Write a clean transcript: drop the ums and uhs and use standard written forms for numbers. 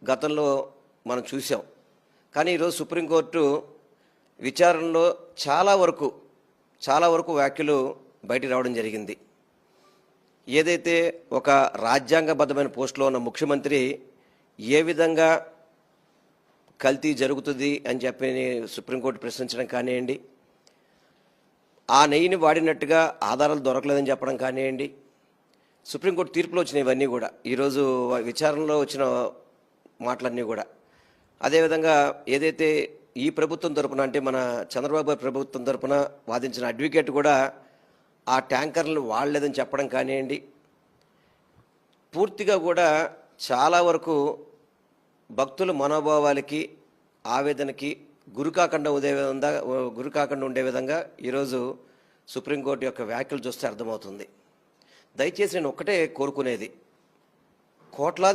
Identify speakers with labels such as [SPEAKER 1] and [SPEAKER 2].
[SPEAKER 1] గతంలో మనం చూసాం. కానీ ఈరోజు సుప్రీంకోర్టు విచారణలో చాలా వరకు వ్యాఖ్యలు బయటికి రావడం జరిగింది. ఏదైతే ఒక రాజ్యాంగబద్ధమైన పోస్టులో ఉన్న ముఖ్యమంత్రి ఏ విధంగా కల్తీ జరుగుతుంది అని చెప్పి సుప్రీంకోర్టు ప్రశ్నించడం కానివ్వండి, ఆ నెయ్యిని వాడినట్టుగా ఆధారాలు దొరకలేదని చెప్పడం కానివ్వండి, సుప్రీంకోర్టు తీర్పులో వచ్చిన ఇవన్నీ కూడా ఈరోజు విచారణలో వచ్చిన మాటలన్నీ కూడా. అదేవిధంగా ఏదైతే ఈ ప్రభుత్వం తరపున, అంటే మన చంద్రబాబు ప్రభుత్వం తరపున వాదించిన అడ్వకేట్ కూడా ఆ ట్యాంకర్లు వాడలేదని చెప్పడం కానివ్వండి, పూర్తిగా కూడా చాలా వరకు భక్తుల మనోభావాలకి, ఆవేదనకి గురికాకుండా ఉండే విధంగా ఈరోజు సుప్రీంకోర్టు యొక్క వ్యాఖ్యలు చూస్తే అర్థమవుతుంది. దయచేసి నేను ఒక్కటే కోరుకునేది, కోట్లాది